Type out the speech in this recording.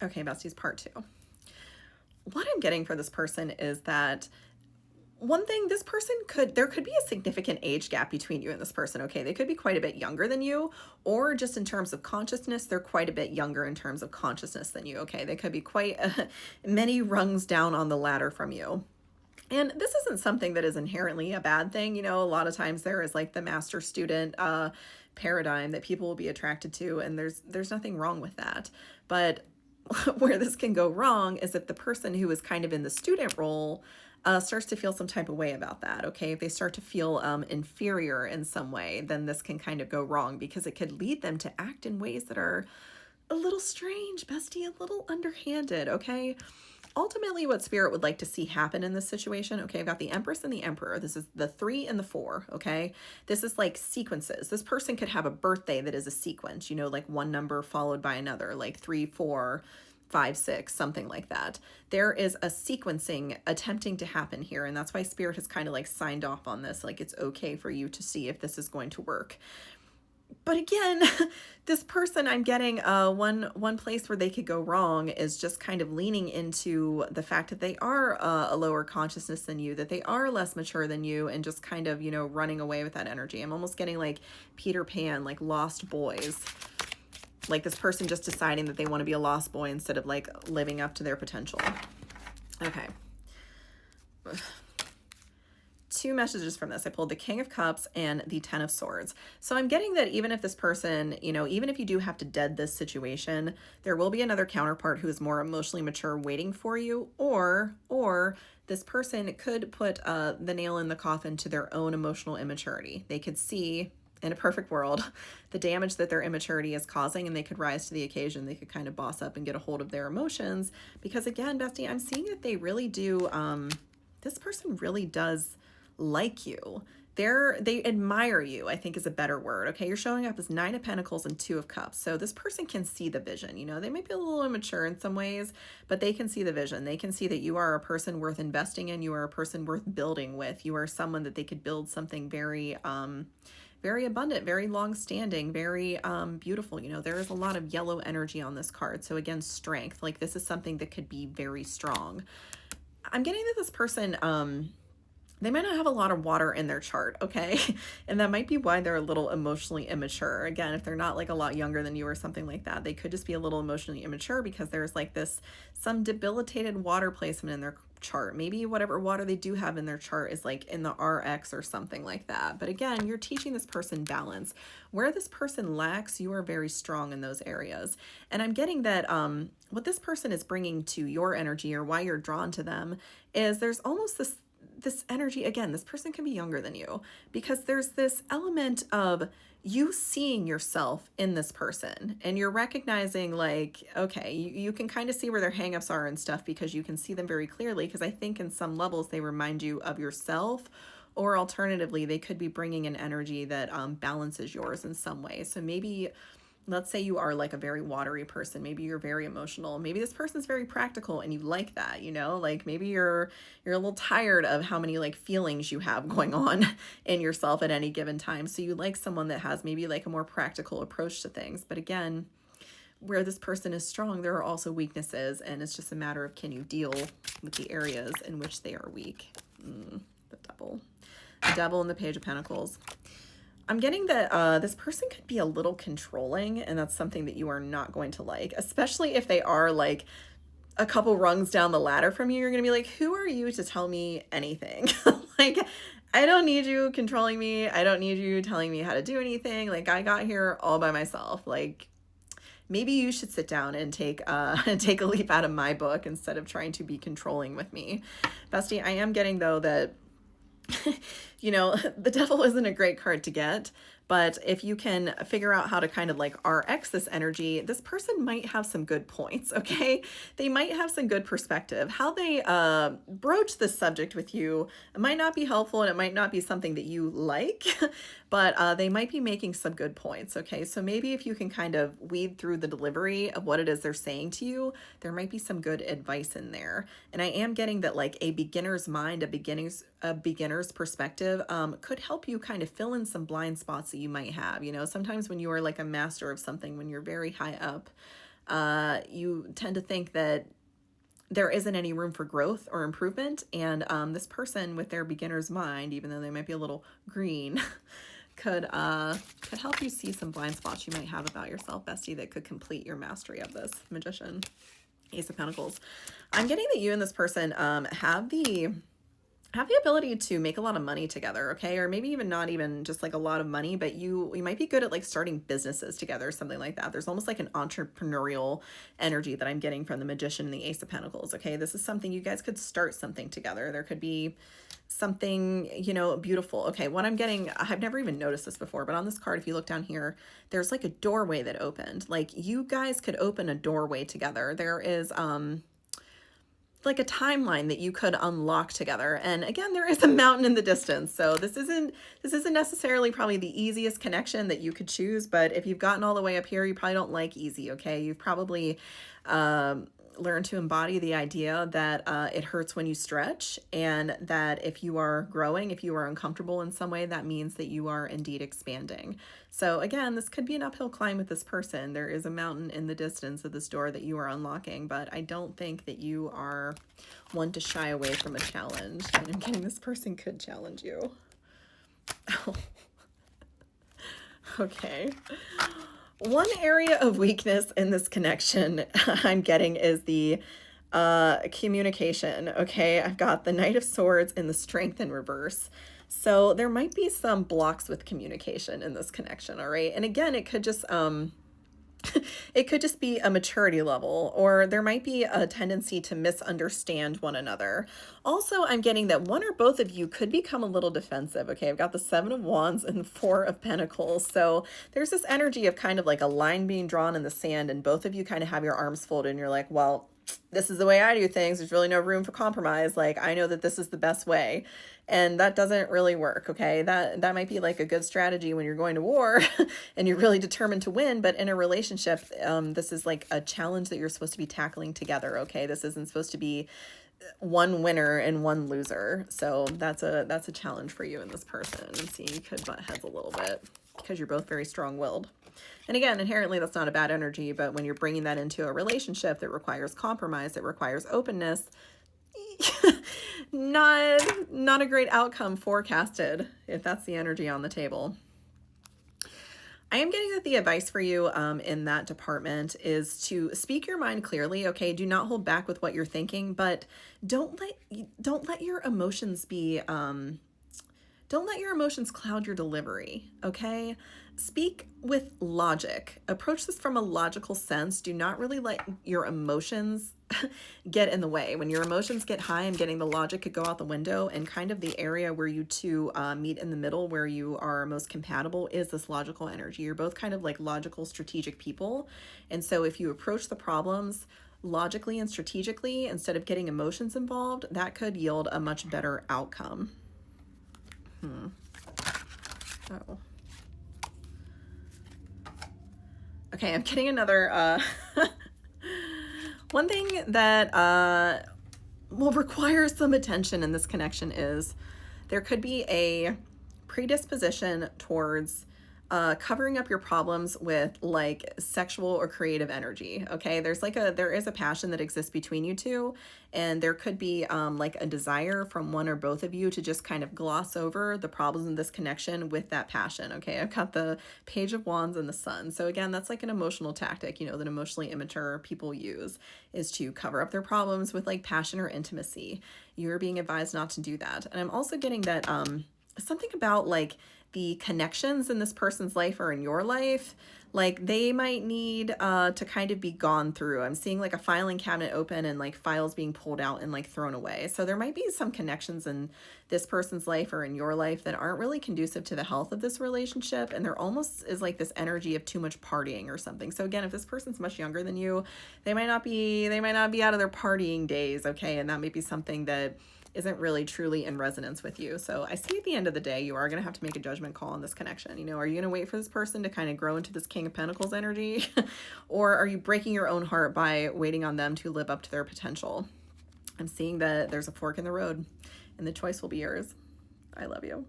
Okay, besties, part two. What I'm getting for this person is that one thing, this person there could be a significant age gap between you and this person, okay? They could be quite a bit younger than you, or just in terms of consciousness, they're quite a bit younger in terms of consciousness than you, okay? They could be quite many rungs down on the ladder from you. And this isn't something that is inherently a bad thing. You know, a lot of times there is like the master student paradigm that people will be attracted to, and there's nothing wrong with that. But where this can go wrong is if the person who is kind of in the student role starts to feel some type of way about that, okay? If they start to feel inferior in some way, then this can kind of go wrong because it could lead them to act in ways that are a little strange, bestie, a little underhanded, okay? Ultimately, what Spirit would like to see happen in this situation, okay, I've got the Empress and the Emperor. This is the 3 and the 4, okay? This is like sequences. This person could have a birthday that is a sequence, you know, like one number followed by another, like 3, 4, 5, 6, something like that. There is a sequencing attempting to happen here, and that's why Spirit has kind of like signed off on this, like it's okay for you to see if this is going to work. But again, this person, I'm getting one place where they could go wrong is just kind of leaning into the fact that they are a lower consciousness than you, that they are less mature than you, and just kind of, you know, running away with that energy. I'm almost getting like Peter Pan, like lost boys. Like this person just deciding that they want to be a lost boy instead of like living up to their potential. Okay. 2 messages from this. I pulled the King of Cups and the 10 of Swords. So I'm getting that even if this person, you know, even if you do have to dead this situation, there will be another counterpart who is more emotionally mature waiting for you, or this person could put the nail in the coffin to their own emotional immaturity. They could see, in a perfect world, the damage that their immaturity is causing, and they could rise to the occasion. They could kind of boss up and get a hold of their emotions, because again, bestie, I'm seeing that they really do, this person really does like you. They admire you, I think is a better word. Okay, you're showing up as 9 of Pentacles and 2 of Cups. So this person can see the vision. You know, they might be a little immature in some ways, but they can see the vision. They can see that you are a person worth investing in. You are a person worth building with. You are someone that they could build something very, very abundant, very long-standing, very beautiful. You know, there is a lot of yellow energy on this card. So again, strength. Like this is something that could be very strong. I'm getting that this person, they might not have a lot of water in their chart, okay? And that might be why they're a little emotionally immature. Again, if they're not like a lot younger than you or something like that, they could just be a little emotionally immature because there's like some debilitated water placement in their chart. Maybe whatever water they do have in their chart is like in the RX or something like that. But again, you're teaching this person balance. Where this person lacks, you are very strong in those areas. And I'm getting that what this person is bringing to your energy, or why you're drawn to them, is there's almost this energy. Again, this person can be younger than you, because there's this element of you seeing yourself in this person, and you're recognizing like, okay, you can kind of see where their hangups are and stuff, because you can see them very clearly, because I think in some levels they remind you of yourself, or alternatively they could be bringing an energy that balances yours in some way. So maybe, let's say you are like a very watery person. Maybe you're very emotional. Maybe this person's very practical and you like that, you know, like maybe you're a little tired of how many like feelings you have going on in yourself at any given time. So you like someone that has maybe like a more practical approach to things. But again, where this person is strong, there are also weaknesses, and it's just a matter of, can you deal with the areas in which they are weak? The Devil and the Page of Pentacles. I'm getting that this person could be a little controlling, and that's something that you are not going to like, especially if they are like a couple rungs down the ladder from you. You're going to be like, who are you to tell me anything? Like, I don't need you controlling me. I don't need you telling me how to do anything. Like, I got here all by myself. Like, maybe you should sit down and take a leaf out of my book instead of trying to be controlling with me. Bestie, I am getting though that you know, the Devil isn't a great card to get, but if you can figure out how to kind of like RX this energy, this person might have some good points, okay? They might have some good perspective. How they broach this subject with you, it might not be helpful, and it might not be something that you like, but they might be making some good points, okay? So maybe if you can kind of weed through the delivery of what it is they're saying to you, there might be some good advice in there. And I am getting that like a beginner's mind, a beginner's perspective could help you kind of fill in some blind spots that you might have. You know, sometimes when you are like a master of something, when you're very high up, You tend to think that there isn't any room for growth or improvement. And this person with their beginner's mind, even though they might be a little green, could help you see some blind spots you might have about yourself, bestie, that could complete your mastery of this. Magician, Ace of Pentacles. I'm getting that you and this person have the ability to make a lot of money together, okay? Or maybe even not even just like a lot of money, but you might be good at like starting businesses together, something like that. There's almost like an entrepreneurial energy that I'm getting from the Magician and the Ace of Pentacles, okay? This is something you guys could start something together. There could be something, you know, beautiful. Okay, what I'm getting, I've never even noticed this before, but on this card, if you look down here, there's like a doorway that opened. Like you guys could open a doorway together. There is, like a timeline that you could unlock together. And again, there is a mountain in the distance. So this isn't necessarily probably the easiest connection that you could choose, but if you've gotten all the way up here, you probably don't like easy, okay? You've probably learned to embody the idea that it hurts when you stretch, and that if you are growing, if you are uncomfortable in some way, that means that you are indeed expanding. So again, this could be an uphill climb with this person. There is a mountain in the distance of this door that you are unlocking, but I don't think that you are one to shy away from a challenge. And I'm getting this person could challenge you. Oh. Okay. One area of weakness in this connection I'm getting is the communication, okay? I've got the Knight of Swords and the Strength in reverse. So there might be some blocks with communication in this connection, all right? And again, it could just it could just be a maturity level, or there might be a tendency to misunderstand one another. Also, I'm getting that one or both of you could become a little defensive. Okay, I've got the Seven of Wands and the Four of Pentacles. So there's this energy of kind of like a line being drawn in the sand, and both of you kind of have your arms folded and you're like, well, this is the way I do things. There's really no room for compromise. Like, I know that this is the best way. And that doesn't really work, okay? That might be like a good strategy when you're going to war and you're really determined to win, but in a relationship, this is like a challenge that you're supposed to be tackling together, okay? This isn't supposed to be one winner and one loser. So that's a challenge for you and this person. I'm seeing you could butt heads a little bit because you're both very strong-willed. And again, inherently, that's not a bad energy, but when you're bringing that into a relationship that requires compromise, that requires openness, not a great outcome forecasted if that's the energy on the table. I am getting that the advice for you in that department is to speak your mind clearly, okay? Do not hold back with what you're thinking, but don't let your emotions be don't let your emotions cloud your delivery, okay? Speak with logic. Approach this from a logical sense. Do not really let your emotions get in the way. When your emotions get high, I'm getting the logic could go out the window, and kind of the area where you two meet in the middle, where you are most compatible, is this logical energy. You're both kind of like logical, strategic people. And so if you approach the problems logically and strategically instead of getting emotions involved, that could yield a much better outcome. Oh. Okay, I'm getting another, one thing that will require some attention in this connection is there could be a predisposition towards covering up your problems with like sexual or creative energy. Okay, there is a passion that exists between you two, and there could be like a desire from one or both of you to just kind of gloss over the problems in this connection with that passion. Okay, I've got the Page of Wands and the Sun. So again, that's like an emotional tactic, you know, that emotionally immature people use, is to cover up their problems with like passion or intimacy. You're being advised not to do that. And I'm also getting that something about like the connections in this person's life or in your life, like they might need to kind of be gone through. I'm seeing like a filing cabinet open and like files being pulled out and like thrown away. So there might be some connections in this person's life or in your life that aren't really conducive to the health of this relationship. And there almost is like this energy of too much partying or something. So again, if this person's much younger than you, they might not be out of their partying days. Okay. And that may be something that isn't really truly in resonance with you. So I see at the end of the day, you are going to have to make a judgment call on this connection. You know, are you going to wait for this person to kind of grow into this King of Pentacles energy? Or are you breaking your own heart by waiting on them to live up to their potential? I'm seeing that there's a fork in the road, and the choice will be yours. I love you.